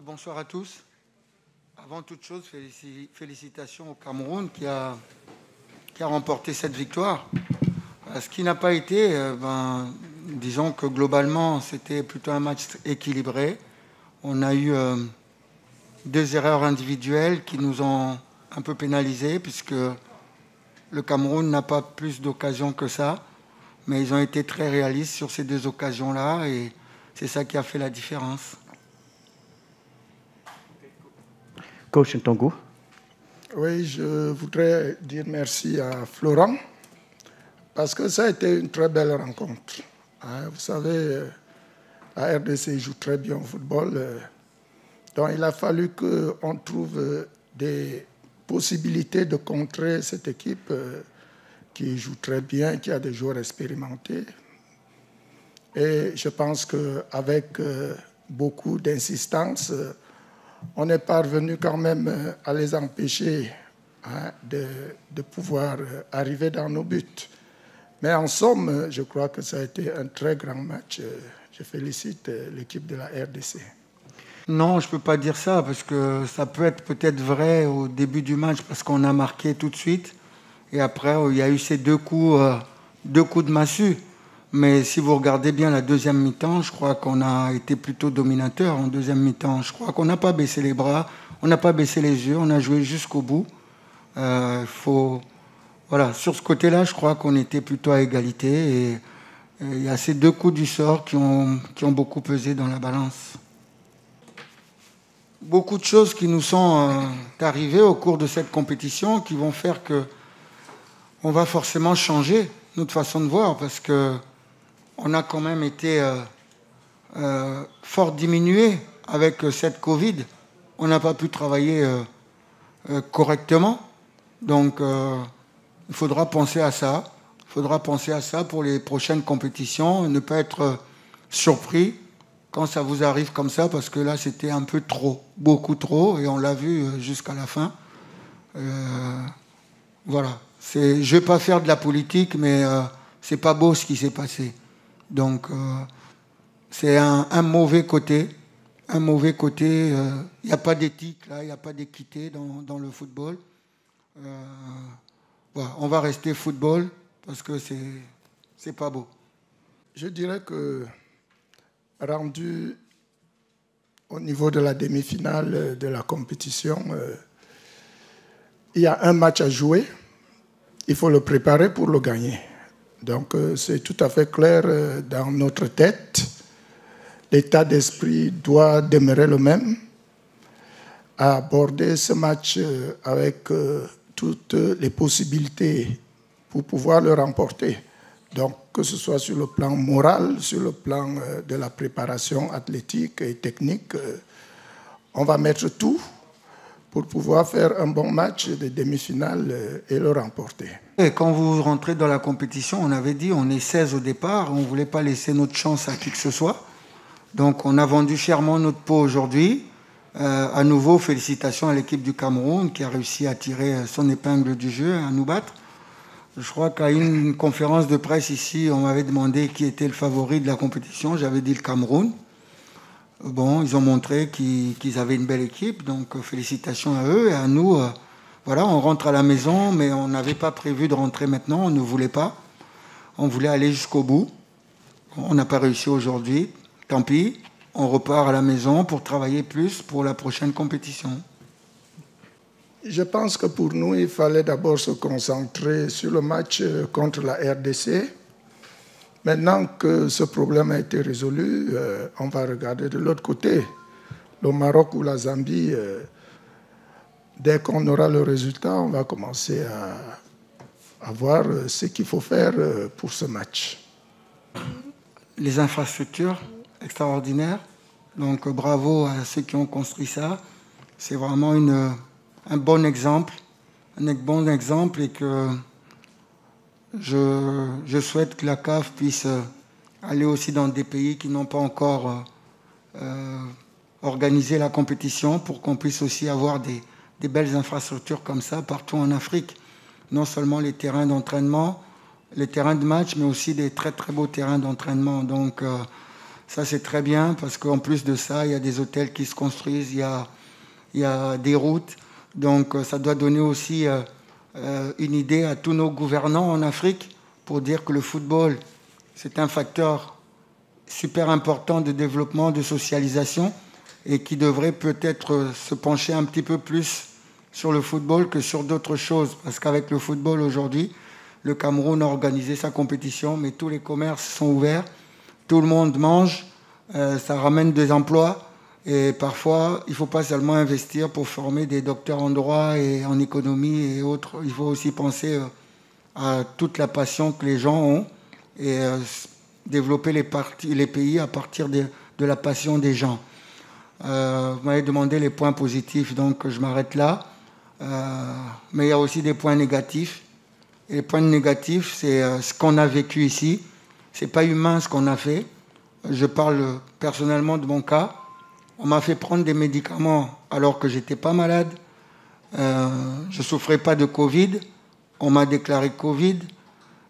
Bonsoir à tous. Avant toute chose, félicitations au Cameroun qui a remporté cette victoire. Ce qui n'a pas été, disons que globalement, c'était plutôt un match équilibré. On a eu 2 erreurs individuelles qui nous ont un peu pénalisés puisque le Cameroun n'a pas plus d'occasions que ça. Mais ils ont été très réalistes sur ces 2 occasions-là et c'est ça qui a fait la différence. Coach Ntongu. Oui, je voudrais dire merci à Florent parce que ça a été une très belle rencontre. Vous savez, la RDC joue très bien au football. Donc il a fallu qu'on trouve des possibilités de contrer cette équipe qui joue très bien, qui a des joueurs expérimentés. Et je pense qu'avec beaucoup d'insistance, on est parvenu quand même à les empêcher de pouvoir arriver dans nos buts. Mais en somme, je crois que ça a été un très grand match. Je félicite l'équipe de la RDC. Non, je ne peux pas dire ça, parce que ça peut être peut-être vrai au début du match, parce qu'on a marqué tout de suite. Et après, il y a eu ces 2 coups de massue. Mais si vous regardez bien la deuxième mi-temps, je crois qu'on a été plutôt dominateur en deuxième mi-temps. Je crois qu'on n'a pas baissé les bras, on n'a pas baissé les yeux, on a joué jusqu'au bout. Voilà, sur ce côté-là, je crois qu'on était plutôt à égalité. Et il y a ces 2 coups du sort qui ont beaucoup pesé dans la balance. Beaucoup de choses qui nous sont arrivées au cours de cette compétition qui vont faire qu'on va forcément changer notre façon de voir, parce que on a quand même été fort diminué avec cette Covid. On n'a pas pu travailler correctement. Donc, il faudra penser à ça. Il faudra penser à ça pour les prochaines compétitions. Ne pas être surpris quand ça vous arrive comme ça, parce que là, c'était un peu trop, beaucoup trop, et on l'a vu jusqu'à la fin. Voilà. Je ne vais pas faire de la politique, mais c'est pas beau ce qui s'est passé. Donc, c'est un mauvais côté. Un mauvais côté. Il n'y a pas d'éthique, là, il n'y a pas d'équité dans le football. Voilà, on va rester football parce que c'est pas beau. Je dirais que, rendu au niveau de la demi-finale de la compétition, il y a un match à jouer. Il faut le préparer pour le gagner. Donc, c'est tout à fait clair dans notre tête. L'état d'esprit doit demeurer le même. À aborder ce match avec toutes les possibilités pour pouvoir le remporter. Donc, que ce soit sur le plan moral, sur le plan de la préparation athlétique et technique, on va mettre tout pour pouvoir faire un bon match de demi-finale et le remporter. Et quand vous rentrez dans la compétition, on avait dit on est 16 au départ, on ne voulait pas laisser notre chance à qui que ce soit. Donc on a vendu chèrement notre peau aujourd'hui. À nouveau, félicitations à l'équipe du Cameroun qui a réussi à tirer son épingle du jeu, à nous battre. Je crois qu'à une conférence de presse ici, on m'avait demandé qui était le favori de la compétition. J'avais dit le Cameroun. Bon, ils ont montré qu'ils avaient une belle équipe, donc félicitations à eux et à nous. Voilà, on rentre à la maison, mais on n'avait pas prévu de rentrer maintenant, on ne voulait pas. On voulait aller jusqu'au bout. On n'a pas réussi aujourd'hui, tant pis. On repart à la maison pour travailler plus pour la prochaine compétition. Je pense que pour nous, il fallait d'abord se concentrer sur le match contre la RDC. Maintenant que ce problème a été résolu, on va regarder de l'autre côté. Le Maroc ou la Zambie, dès qu'on aura le résultat, on va commencer à voir ce qu'il faut faire pour ce match. Les infrastructures extraordinaires. Donc bravo à ceux qui ont construit ça. C'est vraiment un bon exemple. Un bon exemple et que je souhaite que la CAF puisse aller aussi dans des pays qui n'ont pas encore organisé la compétition pour qu'on puisse aussi avoir des belles infrastructures comme ça partout en Afrique. Non seulement les terrains d'entraînement, les terrains de match, mais aussi des très très beaux terrains d'entraînement. Donc Ça, c'est très bien parce qu'en plus de ça, il y a des hôtels qui se construisent, il y a des routes. Donc, ça doit donner aussi une idée à tous nos gouvernants en Afrique pour dire que le football, c'est un facteur super important de développement, de socialisation et qui devrait peut-être se pencher un petit peu plus sur le football que sur d'autres choses. Parce qu'avec le football aujourd'hui, le Cameroun a organisé sa compétition, mais tous les commerces sont ouverts, tout le monde mange, ça ramène des emplois. Et parfois, il ne faut pas seulement investir pour former des docteurs en droit et en économie et autres. Il faut aussi penser à toute la passion que les gens ont et développer les pays à partir de la passion des gens. Vous m'avez demandé les points positifs, donc je m'arrête là. Mais il y a aussi des points négatifs. Et les points négatifs, c'est ce qu'on a vécu ici. Ce n'est pas humain ce qu'on a fait. Je parle personnellement de mon cas. On m'a fait prendre des médicaments alors que je n'étais pas malade. Je ne souffrais pas de Covid. On m'a déclaré Covid.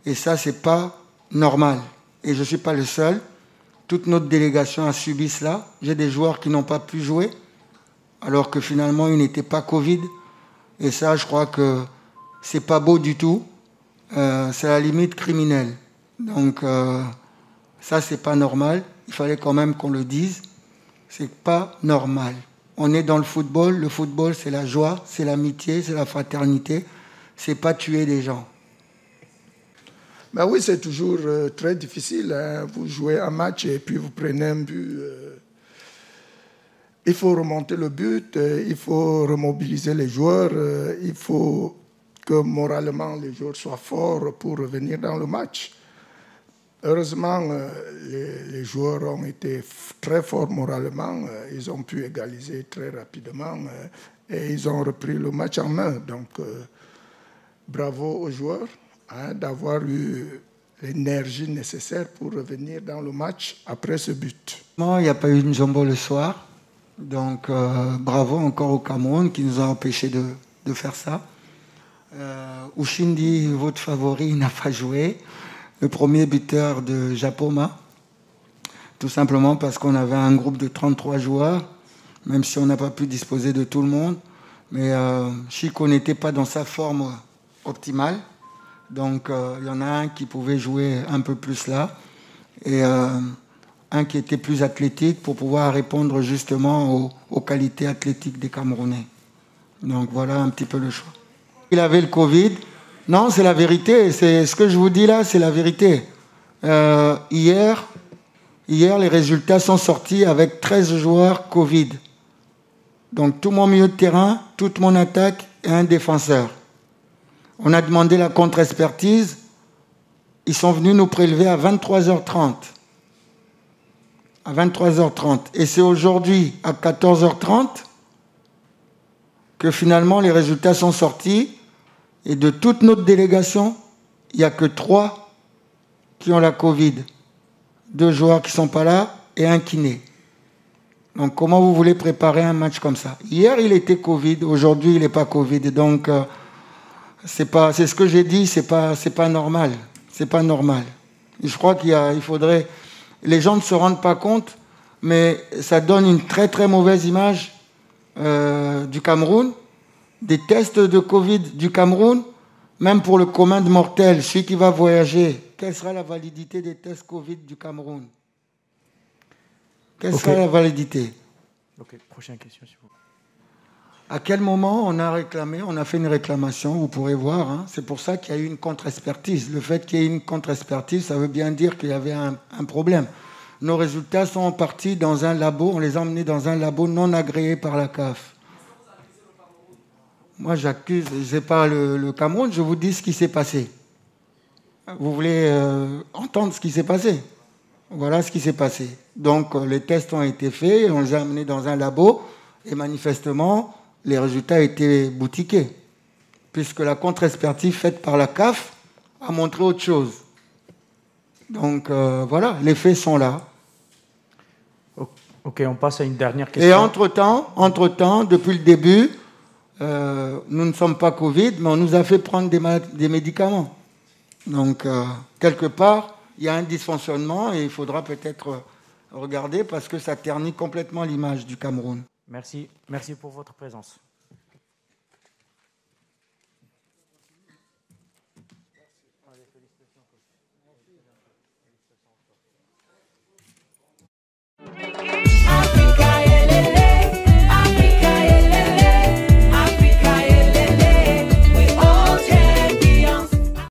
Et ça, ce n'est pas normal. Et je ne suis pas le seul. Toute notre délégation a subi cela. J'ai des joueurs qui n'ont pas pu jouer alors que finalement, ils n'étaient pas Covid. Et ça, je crois que ce n'est pas beau du tout. C'est à la limite criminelle. Donc, ça, ce n'est pas normal. Il fallait quand même qu'on le dise. C'est pas normal. On est dans le football, c'est la joie, c'est l'amitié, c'est la fraternité. C'est pas tuer des gens. Ben oui, c'est toujours très difficile. Hein. Vous jouez un match et puis vous prenez un but. Il faut remonter le but, il faut remobiliser les joueurs, il faut que moralement les joueurs soient forts pour revenir dans le match. Heureusement, les joueurs ont été très forts moralement. Ils ont pu égaliser très rapidement et ils ont repris le match en main. Donc, bravo aux joueurs d'avoir eu l'énergie nécessaire pour revenir dans le match après ce but. Non, il n'y a pas eu une jumbo le soir. Donc, bravo encore au Cameroun qui nous a empêchés de faire ça. Ushindi, votre favori, n'a pas joué. Le premier buteur de Japoma, tout simplement parce qu'on avait un groupe de 33 joueurs, même si on n'a pas pu disposer de tout le monde. Mais Chico n'était pas dans sa forme optimale, donc il y en a un qui pouvait jouer un peu plus là, et un qui était plus athlétique pour pouvoir répondre justement aux qualités athlétiques des Camerounais. Donc voilà un petit peu le choix. Il avait le Covid. Non, c'est la vérité. C'est ce que je vous dis là, c'est la vérité. Hier, les résultats sont sortis avec 13 joueurs Covid. Donc tout mon milieu de terrain, toute mon attaque et un défenseur. On a demandé la contre-expertise. Ils sont venus nous prélever à 23h30. À 23h30. Et c'est aujourd'hui, à 14h30, que finalement les résultats sont sortis. Et de toute notre délégation, il n'y a que 3 qui ont la Covid. 2 joueurs qui ne sont pas là et un kiné. Donc comment vous voulez préparer un match comme ça? Hier, il était Covid, aujourd'hui, il n'est pas Covid. Donc, c'est ce que j'ai dit, c'est pas normal. C'est pas normal. Et je crois qu'il faudrait... Les gens ne se rendent pas compte, mais ça donne une très très mauvaise image du Cameroun. Des tests de Covid du Cameroun, même pour le commun de mortels, celui qui va voyager, quelle sera la validité des tests Covid du Cameroun? Quelle sera la validité? Ok, prochaine question, s'il vous plaît. À quel moment on a fait une réclamation, vous pourrez voir, hein, c'est pour ça qu'il y a eu une contre-expertise. Le fait qu'il y ait une contre-expertise, ça veut bien dire qu'il y avait un problème. Nos résultats sont partis dans un labo, on les a emmenés dans un labo non agréé par la CAF. Moi, j'accuse, je n'ai pas le Cameroun, je vous dis ce qui s'est passé. Vous voulez entendre ce qui s'est passé? Voilà ce qui s'est passé. Donc, les tests ont été faits, on les a amenés dans un labo, et manifestement, les résultats étaient boutiqués, puisque la contre-expertise faite par la CAF a montré autre chose. Donc, voilà, les faits sont là. Ok, on passe à une dernière question. Et entre-temps, depuis le début, nous ne sommes pas Covid, mais on nous a fait prendre des médicaments. Donc, quelque part, il y a un dysfonctionnement et il faudra peut-être regardez, parce que ça ternit complètement l'image du Cameroun. Merci. Merci pour votre présence.